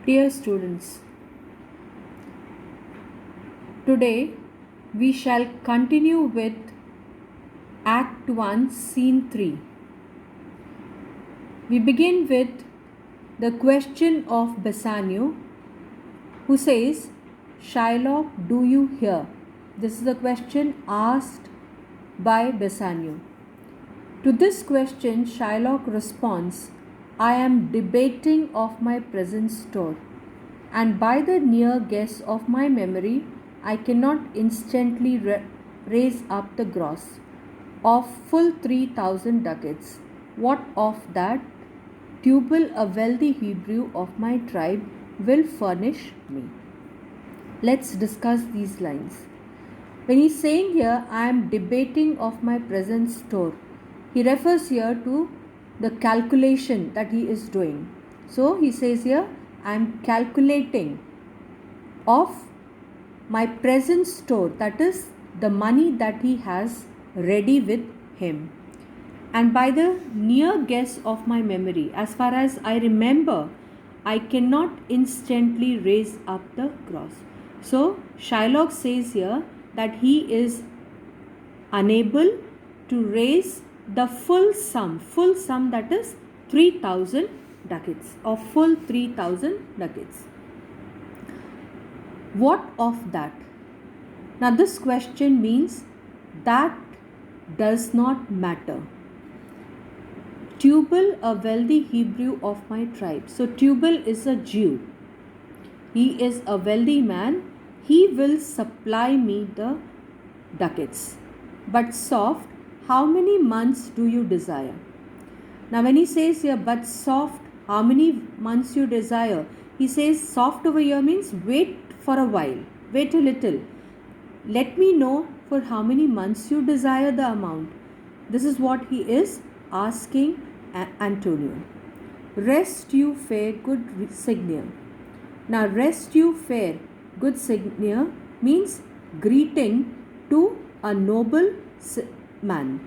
Dear students, today we shall continue with Act 1, Scene 3. We begin with the question of Bassanio, who says, Shylock, do you hear? This is a question asked by Bassanio. To this question, Shylock responds, I am debating of my present store, and by the near guess of my memory, I cannot instantly raise up the gross of full 3,000 ducats. What of that? Tubal, a wealthy Hebrew of my tribe, will furnish me. Let's discuss these lines. When he's saying here, I am debating of my present store, he refers here to the calculation that he is doing. So he says here, I am calculating of my present store, that is the money that he has ready with him. And by the near guess of my memory, as far as I remember, I cannot instantly raise up the gross. So Shylock says here that he is unable to raise the full sum that is 3,000 ducats, of full 3,000 ducats. What of that? Now this question means that does not matter. Tubal, a wealthy Hebrew of my tribe. So Tubal is a Jew. He is a wealthy man. He will supply me the ducats. But soft, how many months do you desire? Now when he says here, but soft, how many months you desire? He says soft over here means wait for a while, wait a little. Let me know for how many months you desire the amount. This is what he is asking Antonio. Rest you fair, good Signia. Now rest you fair, good Signia means greeting to a noble man.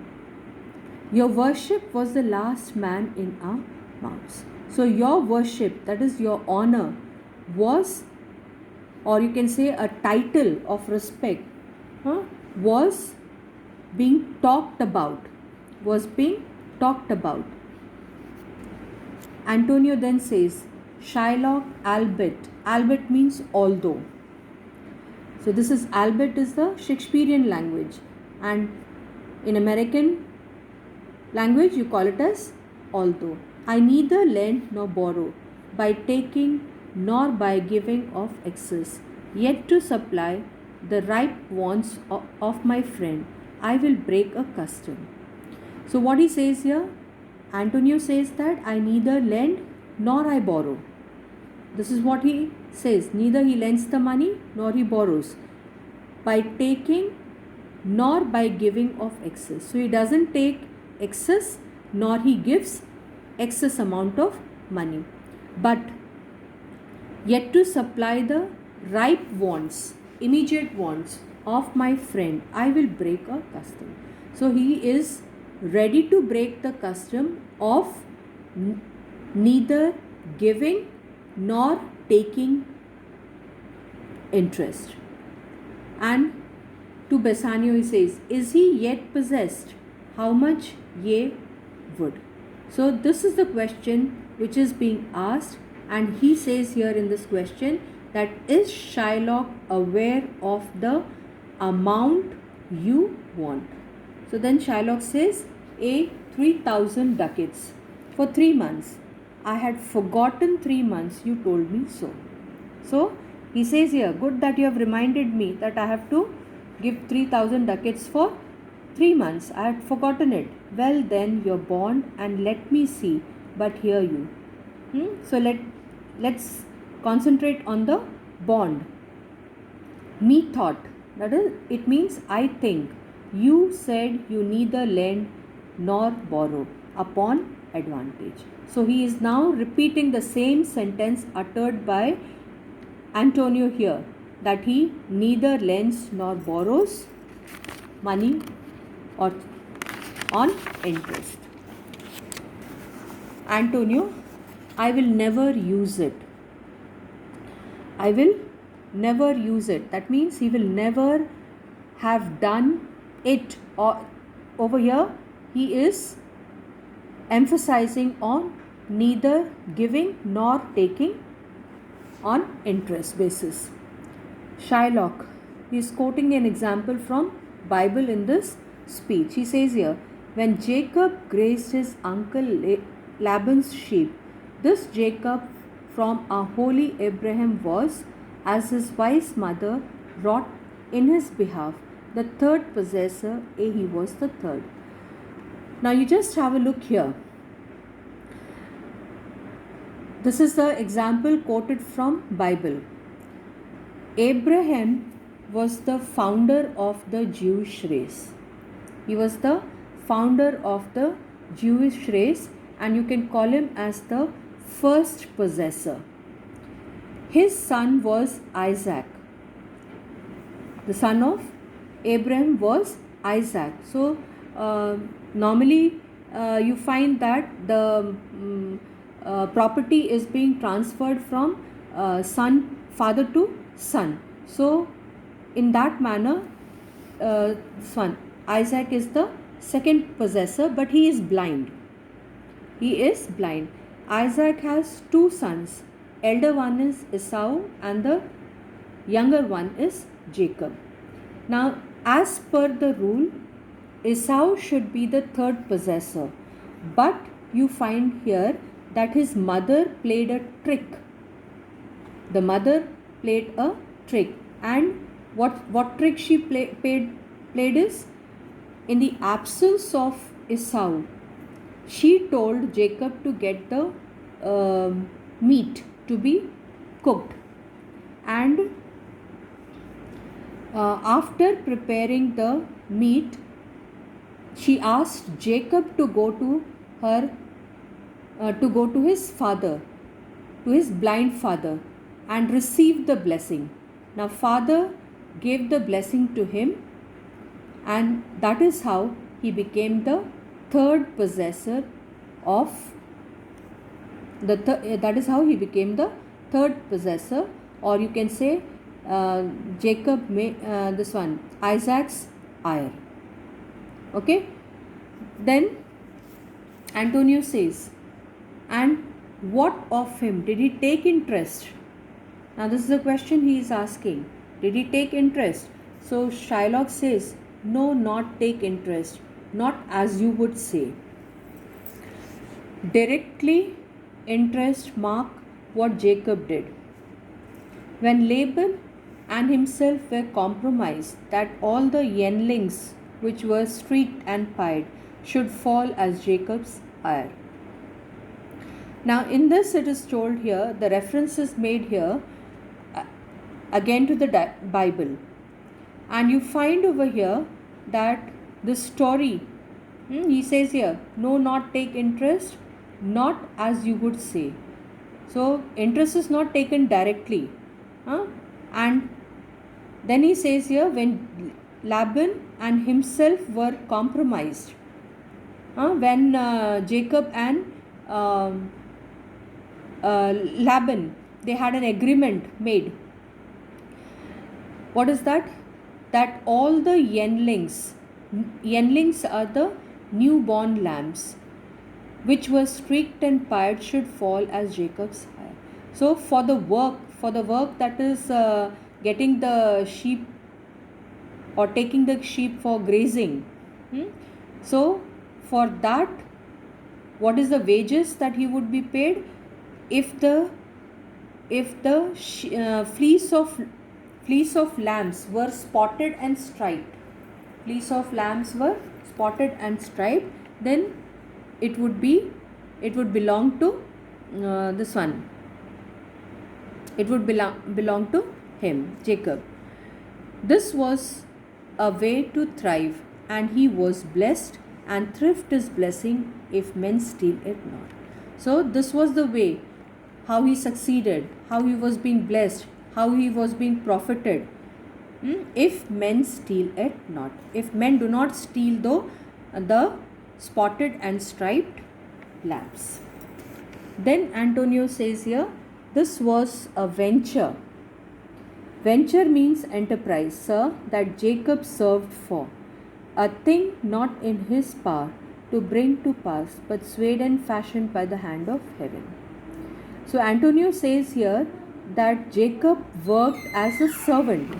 Your worship was the last man in our mouths. So your worship, that is your honor, was, or you can say a title of respect, was being talked about. Antonio then says, Shylock, albeit means although. So this is albeit is the Shakespearean language, and in American language you call it as although. I neither lend nor borrow, by taking nor by giving of excess, yet to supply the ripe wants of my friend, I will break a custom. So what he says here, Antonio says that I neither lend nor I borrow. This is what he says. Neither he lends the money nor he borrows. By taking nor by giving of excess. So he doesn't take excess nor he gives excess amount of money. But yet to supply the ripe wants, immediate wants of my friend, I will break a custom. So he is ready to break the custom of neither giving nor taking interest. And to Bassanio he says, is he yet possessed? How much ye would? So this is the question which is being asked, and he says here in this question that is Shylock aware of the amount you want? So then Shylock says, 3,000 ducats for 3 months. I had forgotten 3 months, you told me so. So he says here, good that you have reminded me that I have to give 3,000 ducats for 3 months. I had forgotten it. Well then, your bond, and let me see, but hear you. So let's concentrate on the bond. Me thought, that is, it means I think. You said you neither lend nor borrow upon advantage. So he is now repeating the same sentence uttered by Antonio here, that he neither lends nor borrows money or on interest. Antonio, I will never use it. I will never use it. That means he will never have done it. Or over here, he is emphasizing on neither giving nor taking on interest basis. Shylock, he is quoting an example from Bible in this speech. He says here, when Jacob grazed his uncle Laban's sheep, this Jacob from our holy Abraham was, as his wife's mother wrought in his behalf, the third possessor, he was the third. Now you just have a look here. This is the example quoted from Bible. Abraham was the founder of the Jewish race. He was the founder of the Jewish race, and you can call him as the first possessor. His son was Isaac. The son of Abraham was Isaac. So normally you find that the property is being transferred from father to son. So in that manner, son Isaac is the second possessor, but he is blind. He is blind. Isaac has two sons. Elder one is Esau and the younger one is Jacob. Now, as per the rule, Esau should be the third possessor, but you find here that his mother played a trick. The mother played a trick, and what trick she played is, in the absence of Esau, she told Jacob to get the meat to be cooked, and after preparing the meat, she asked Jacob to go to his father, to his blind father, and receive the blessing. Now father gave the blessing to him, and that is how he became the third possessor of that is how he became the third possessor, or you can say Jacob this one, Isaac's heir. Okay, then Antonio says, and what of him? Did he take interest? Now this is the question he is asking. Did he take interest? So Shylock says, no, not take interest, not as you would say. Directly interest mark what Jacob did. When Laban and himself were compromised that all the younglings which were streaked and pied should fall as Jacob's heir. Now in this it is told here, the reference is made here again to the Bible, and you find over here that the story, he says here, no, not take interest, not as you would say. So interest is not taken directly, and then he says here, when Laban and himself were compromised, when Jacob and Laban, they had an agreement made. What is that? That all the younglings are the newborn lambs, which were streaked and pied, should fall as Jacob's heir. So for the work that is getting the sheep or taking the sheep for grazing, so for that, what is the wages that he would be paid? If the fleece of lambs were spotted and striped, then it would belong to this one. It would belong to him, Jacob. This was a way to thrive, and he was blessed, and thrift is blessing if men steal it not. So this was the way how he succeeded, how he was being blessed, how he was being profited. If men steal it not. If men do not steal the spotted and striped lambs. Then Antonio says here, this was a venture Venture means enterprise, sir, that Jacob served for, a thing not in his power to bring to pass, but swayed and fashioned by the hand of heaven. So Antonio says here that Jacob worked as a servant.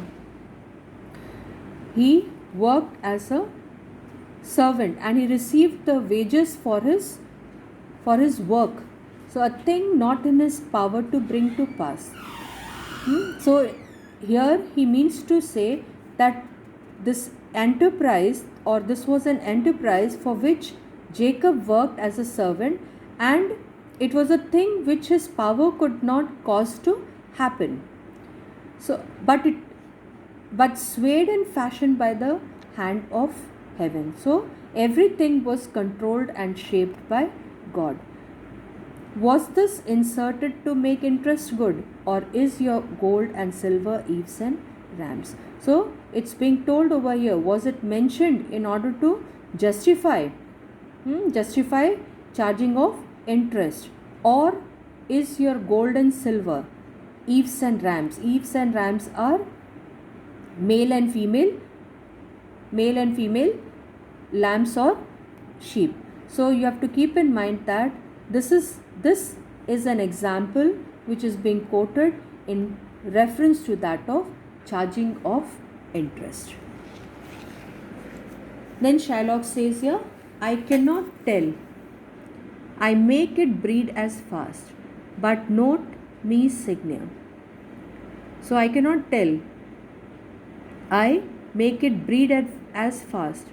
He worked as a servant and he received the wages for his work. So a thing not in his power to bring to pass. So here he means to say that this enterprise, or this was an enterprise for which Jacob worked as a servant, and it was a thing which his power could not cause to happen. So but swayed and fashioned by the hand of heaven. So everything was controlled and shaped by God. Was this inserted to make interest good, or is your gold and silver eves and rams? So it's being told over here, was it mentioned in order to justify charging of interest, or is your gold and silver eves and rams? Eves and rams are male and female lambs or sheep. So you have to keep in mind that this is an example which is being quoted in reference to that of charging of interest. Then Shylock says here, I cannot tell. I make it breed as fast, but note me signia. So I cannot tell. I make it breed as fast,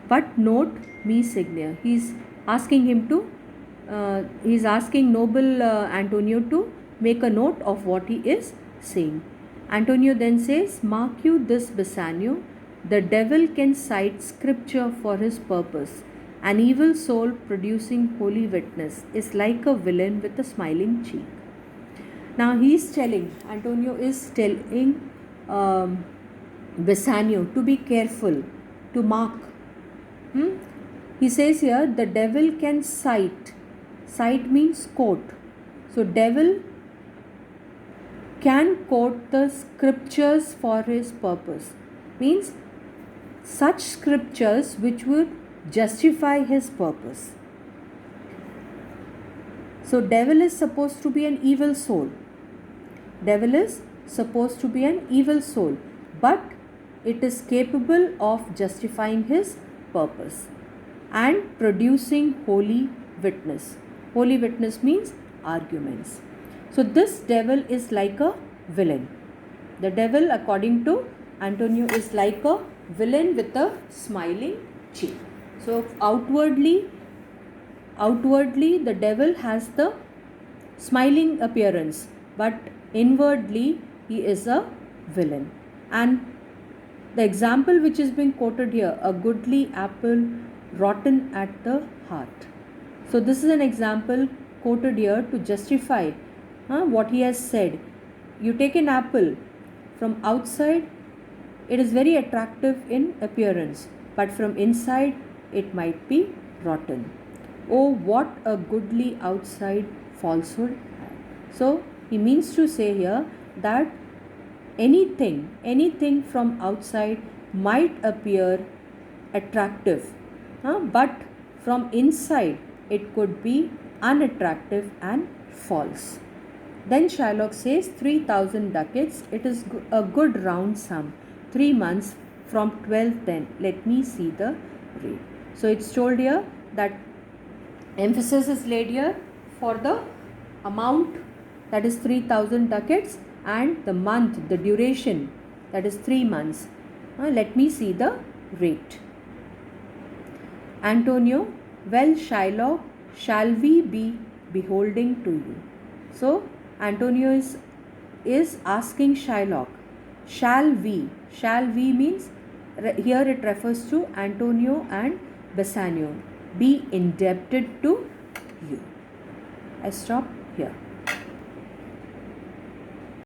but note me signia. He's asking noble Antonio to make a note of what he is saying. Antonio then says, mark you this, Bassanio, the devil can cite scripture for his purpose. An evil soul producing holy witness is like a villain with a smiling cheek. Now Antonio is telling Bassanio to be careful, to mark. He says here, the devil can cite. Cite means quote. So devil can quote the scriptures for his purpose. Means such scriptures which would justify his purpose. So devil is supposed to be an evil soul. Devil is supposed to be an evil soul, but it is capable of justifying his purpose and producing holy witness. Holy witness means arguments. So this devil is like a villain. The devil, according to Antonio, is like a villain with a smiling cheek. So outwardly the devil has the smiling appearance, but inwardly he is a villain. And the example which is being quoted here, a goodly apple rotten at the heart. So this is an example quoted here to justify what he has said. You take an apple from outside, it is very attractive in appearance, but from inside it might be rotten. Oh, what a goodly outside falsehood. So he means to say here that anything from outside might appear attractive, but from inside it could be unattractive and false. Then Shylock says 3,000 ducats, it is a good round sum. 3 months from 12 then, let me see the rate. So it's told here that emphasis is laid here for the amount, that is 3,000 ducats, and the month, the duration, that is 3 months. Let me see the rate. Antonio, well, Shylock, shall we be beholding to you? So Antonio is asking Shylock, shall we means here it refers to Antonio and Bassanio, be indebted to you. I stop here.